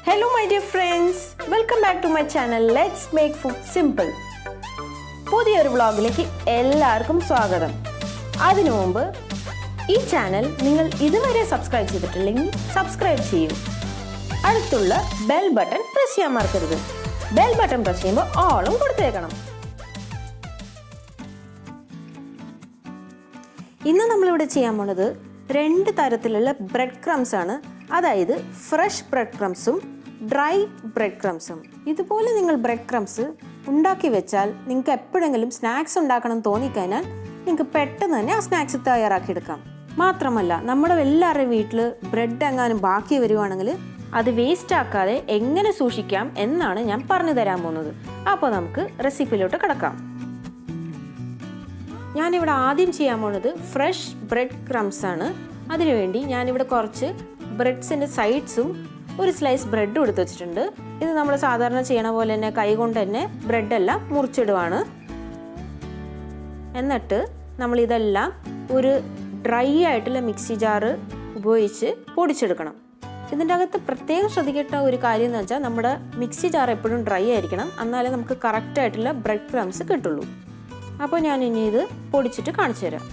Hello my dear friends, welcome back to my channel. Let's make food simple. പുതിയൊരു വ്ളോഗിലേക്ക് എല്ലാവർക്കും സ്വാഗതം. അതിനു മുമ്പ് ഈ ചാനൽ നിങ്ങൾ ഇതുവരെ സബ്സ്ക്രൈബ് ചെയ്തിട്ടില്ലെങ്കിൽ സബ്സ്ക്രൈബ് ചെയ്യൂ. അടുത്തുള്ള ബെൽ ബട്ടൺ പ്രസ് ചെയ്യാൻ മറക്കരുത്. ബെൽ ബട്ടൺ പ്രസ് ചെയ്യുമ്പോൾ ഓളും കൊടുത്തേക്കണം. ഇന്ന് നമ്മളിവിടെ ചെയ്യാൻ പോണത് 2 തരത്തിലുള്ള ബ്രെഡ് ക്രംസ് ആണ്. അതായത് ഫ്രഷ് ബ്രെഡ് ക്രംസും ഡ്രൈ ബ്രെഡ് ക്രംസും. ഇതുപോലെ നിങ്ങൾ ബ്രെഡ് ക്രംസ് ഉണ്ടാക്കി വെച്ചാൽ നിങ്ങൾക്ക് എപ്പോഴെങ്കിലും സ്നാക്സ് ഉണ്ടാക്കണം തോന്നിക്കഴിഞ്ഞാൽ നിങ്ങൾക്ക് പെട്ടെന്ന് തന്നെ ആ സ്നാക്സ് തയ്യാറാക്കിയെടുക്കാം. മാത്രമല്ല നമ്മുടെ എല്ലാവരുടെയും വീട്ടിൽ ബ്രെഡ് എങ്ങാനും ബാക്കി വരുവാണെങ്കിൽ അത് വേസ്റ്റ് ആക്കാതെ എങ്ങനെ സൂക്ഷിക്കാം എന്നാണ് ഞാൻ പറഞ്ഞു തരാൻ പോകുന്നത്. അപ്പോൾ നമുക്ക് റെസിപ്പിയിലോട്ട് കിടക്കാം. ഞാനിവിടെ ആദ്യം ചെയ്യാൻ പോകുന്നത് ഫ്രഷ് ബ്രെഡ് ക്രംസ് ആണ്. അതിനുവേണ്ടി ഞാനിവിടെ കുറച്ച് ബ്രെഡ്സിൻ്റെ സൈഡ്സും ഒരു സ്ലൈസ് ബ്രെഡും എടുത്ത് വെച്ചിട്ടുണ്ട്. ഇത് നമ്മൾ സാധാരണ ചെയ്യണ പോലെ തന്നെ കൈ കൊണ്ട് തന്നെ ബ്രെഡെല്ലാം മുറിച്ചിടുവാണ്. എന്നിട്ട് നമ്മളിതെല്ലാം ഒരു ഡ്രൈ ആയിട്ടുള്ള മിക്സി ജാറ് ഉപയോഗിച്ച് പൊടിച്ചെടുക്കണം. ഇതിൻ്റെ അകത്ത് പ്രത്യേകം ശ്രദ്ധിക്കേണ്ട ഒരു കാര്യം എന്ന് വെച്ചാൽ നമ്മുടെ മിക്സി ജാർ എപ്പോഴും ഡ്രൈ ആയിരിക്കണം, എന്നാലേ നമുക്ക് കറക്റ്റായിട്ടുള്ള ബ്രെഡ് ക്രംസ് കിട്ടുള്ളൂ. അപ്പോൾ ഞാൻ ഇനി ഇത് പൊടിച്ചിട്ട് കാണിച്ചു തരാം.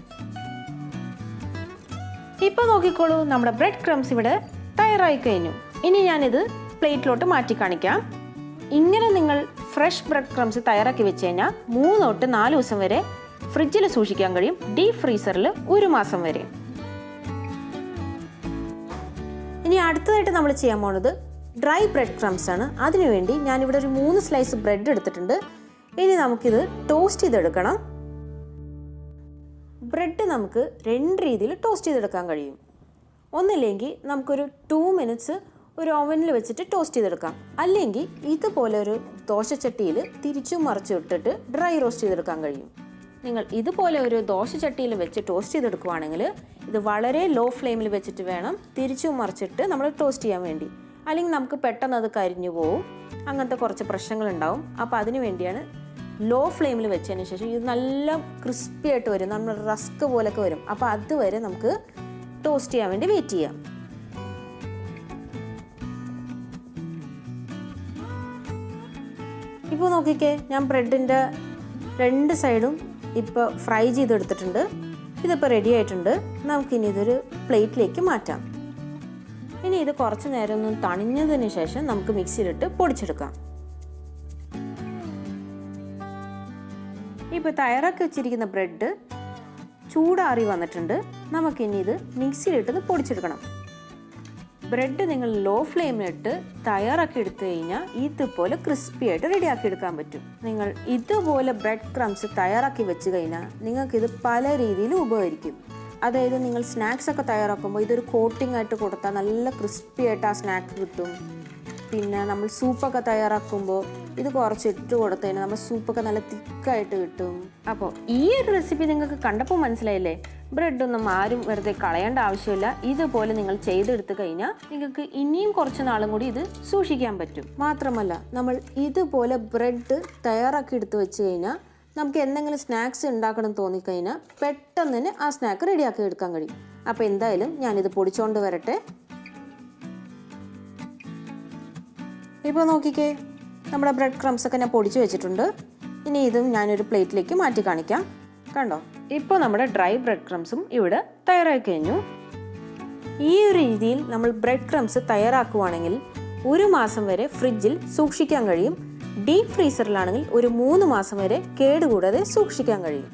ഇപ്പോൾ നോക്കിക്കോളൂ, നമ്മുടെ ബ്രെഡ് ക്രംസ് ഇവിടെ തയ്യാറായി കഴിഞ്ഞു. ഇനി ഞാനിത് പ്ലേറ്റിലോട്ട് മാറ്റി കാണിക്കാം. ഇങ്ങനെ നിങ്ങൾ ഫ്രഷ് ബ്രെഡ് ക്രംസ് തയ്യാറാക്കി വെച്ച് കഴിഞ്ഞാൽ 3 തൊട്ട് 4 ദിവസം വരെ ഫ്രിഡ്ജിൽ സൂക്ഷിക്കാൻ കഴിയും. ഡീപ് ഫ്രീസറിൽ 1 മാസം വരെ. ഇനി അടുത്തതായിട്ട് നമ്മൾ ചെയ്യാൻ പോകുന്നത് ഡ്രൈ ബ്രെഡ് ക്രംസ് ആണ്. അതിനുവേണ്ടി ഞാനിവിടെ ഒരു 3 സ്ലൈസ് ബ്രെഡ് എടുത്തിട്ടുണ്ട്. ഇനി നമുക്കിത് ടോസ്റ്റ് ചെയ്തെടുക്കണം. ബ്രെഡ് നമുക്ക് 2 രീതിയിൽ ടോസ്റ്റ് ചെയ്തെടുക്കാൻ കഴിയും. ഒന്നില്ലെങ്കിൽ നമുക്കൊരു 2 മിനിറ്റ്സ് ഒരു ഓവനിൽ വെച്ചിട്ട് ടോസ്റ്റ് ചെയ്തെടുക്കാം. അല്ലെങ്കിൽ ഇതുപോലെ ഒരു ദോശച്ചട്ടിയിൽ തിരിച്ചും മറിച്ചും ഇട്ടിട്ട് ഡ്രൈ റോസ്റ്റ് ചെയ്തെടുക്കാൻ കഴിയും. നിങ്ങൾ ഇതുപോലെ ഒരു ദോശച്ചട്ടിയിൽ വെച്ച് ടോസ്റ്റ് ചെയ്തെടുക്കുകയാണെങ്കിൽ ഇത് വളരെ ലോ ഫ്ലെയിമിൽ വെച്ചിട്ട് വേണം തിരിച്ചും മറിച്ചിട്ട് നമ്മൾ ടോസ്റ്റ് ചെയ്യാൻ വേണ്ടി. അല്ലെങ്കിൽ നമുക്ക് പെട്ടെന്ന് അത് കരിഞ്ഞു പോവും, അങ്ങനത്തെ കുറച്ച് പ്രശ്നങ്ങളുണ്ടാവും. അപ്പോൾ അതിന് വേണ്ടിയാണ് ലോ ഫ്ലെയിമിൽ വെച്ചതിന് ശേഷം ഇത് നല്ല ക്രിസ്പി ആയിട്ട് വരും, നമ്മൾ റസ്ക് പോലൊക്കെ വരും. അപ്പോൾ അതുവരെ നമുക്ക് ടോസ്റ്റ് ചെയ്യാൻ വേണ്ടി വെയിറ്റ് ചെയ്യാം. ഇപ്പോൾ നോക്കിക്കേ, ഞാൻ ബ്രെഡിൻ്റെ 2 സൈഡും ഇപ്പോൾ ഫ്രൈ ചെയ്തെടുത്തിട്ടുണ്ട്. ഇതിപ്പോൾ റെഡി ആയിട്ടുണ്ട്. നമുക്കിനി ഇതൊരു പ്ലേറ്റിലേക്ക് മാറ്റാം. ഇനി ഇത് കുറച്ച് നേരം ഒന്ന് തണിഞ്ഞതിന് ശേഷം നമുക്ക് മിക്സിയിലിട്ട് പൊടിച്ചെടുക്കാം. ഇപ്പോൾ തയ്യാറാക്കി വെച്ചിരിക്കുന്ന ബ്രെഡ് ചൂടാറി വന്നിട്ടുണ്ട്. നമുക്കിനി ഇത് മിക്സിയിലിട്ട് പൊടിച്ചെടുക്കണം. ബ്രെഡ് നിങ്ങൾ ലോ ഫ്ലെയിമിലിട്ട് തയ്യാറാക്കി എടുത്തു കഴിഞ്ഞാൽ ഇതുപോലെ ക്രിസ്പി ആയിട്ട് റെഡിയാക്കി എടുക്കാൻ പറ്റും. നിങ്ങൾ ഇതുപോലെ ബ്രെഡ് ക്രംസ് തയ്യാറാക്കി വെച്ച് കഴിഞ്ഞാൽ നിങ്ങൾക്കിത് പല രീതിയിലും ഉപകരിക്കും. അതായത് നിങ്ങൾ സ്നാക്സ് ഒക്കെ തയ്യാറാക്കുമ്പോൾ ഇതൊരു കോട്ടിംഗ് ആയിട്ട് കൊടുത്താൽ നല്ല ക്രിസ്പി ആയിട്ട് ആ സ്നാക്ക് കിട്ടും. പിന്നെ നമ്മൾ സൂപ്പൊക്കെ തയ്യാറാക്കുമ്പോൾ ഇത് കുറച്ച് ഇട്ട് കൊടുത്തു കഴിഞ്ഞാൽ നമ്മുടെ സൂപ്പൊക്കെ നല്ല തിക്കായിട്ട് കിട്ടും. അപ്പോൾ ഈ ഒരു റെസിപ്പി നിങ്ങൾക്ക് കണ്ടപ്പോൾ മനസ്സിലായില്ലേ? ബ്രെഡൊന്നും ആരും വെറുതെ കളയേണ്ട ആവശ്യമില്ല. ഇതുപോലെ നിങ്ങൾ ചെയ്തെടുത്ത് കഴിഞ്ഞാൽ നിങ്ങൾക്ക് ഇനിയും കുറച്ച് നാളും കൂടി ഇത് സൂക്ഷിക്കാൻ പറ്റും. മാത്രമല്ല നമ്മൾ ഇതുപോലെ ബ്രെഡ് തയ്യാറാക്കി എടുത്ത് വെച്ച് കഴിഞ്ഞാൽ നമുക്ക് എന്തെങ്കിലും സ്നാക്സ് ഉണ്ടാക്കണം തോന്നിക്കഴിഞ്ഞാൽ പെട്ടെന്ന് തന്നെ ആ സ്നാക്ക് റെഡിയാക്കി എടുക്കാൻ കഴിയും. അപ്പോൾ എന്തായാലും ഞാനിത് പൊടിച്ചുകൊണ്ട് വരട്ടെ. ഇപ്പോൾ നോക്കിക്കേ, നമ്മുടെ ബ്രെഡ് ക്രംസ് ഒക്കെ ഞാൻ പൊടിച്ച് വെച്ചിട്ടുണ്ട്. ഇനി ഇതും ഞാനൊരു പ്ലേറ്റിലേക്ക് മാറ്റി കാണിക്കാം. കണ്ടോ, ഇപ്പോൾ നമ്മുടെ ഡ്രൈ ബ്രെഡ് ക്രംസും ഇവിടെ തയ്യാറായി കഴിഞ്ഞു. ഈ ഒരു രീതിയിൽ നമ്മൾ ബ്രെഡ് ക്രംസ് തയ്യാറാക്കുവാണെങ്കിൽ 1 മാസം വരെ ഫ്രിഡ്ജിൽ സൂക്ഷിക്കാൻ കഴിയും. ഡീപ് ഫ്രീസറിലാണെങ്കിൽ ഒരു 3 മാസം വരെ കേടുകൂടാതെ സൂക്ഷിക്കാൻ കഴിയും.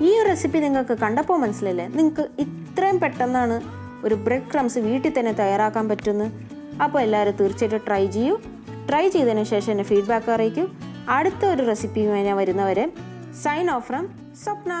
ഈ ഒരു റെസിപ്പി നിങ്ങൾക്ക് കണ്ടപ്പോൾ മനസ്സിലല്ലേ നിങ്ങൾക്ക് ഇത്രയും പെട്ടെന്നാണ് ഒരു ബ്രെഡ് ക്രംസ് വീട്ടിൽ തന്നെ തയ്യാറാക്കാൻ പറ്റുന്നത്. അപ്പോൾ എല്ലാവരും തീർച്ചയായിട്ടും ട്രൈ ചെയ്യൂ. ട്രൈ ചെയ്തതിന് ശേഷം എന്നെ ഫീഡ്ബാക്ക് അറിയിക്കൂ. അടുത്ത ഒരു റെസിപ്പിയുമായി ഞാൻ വരുന്നവരെ സൈൻ ഓഫ് ഫ്രം സ്വപ്ന.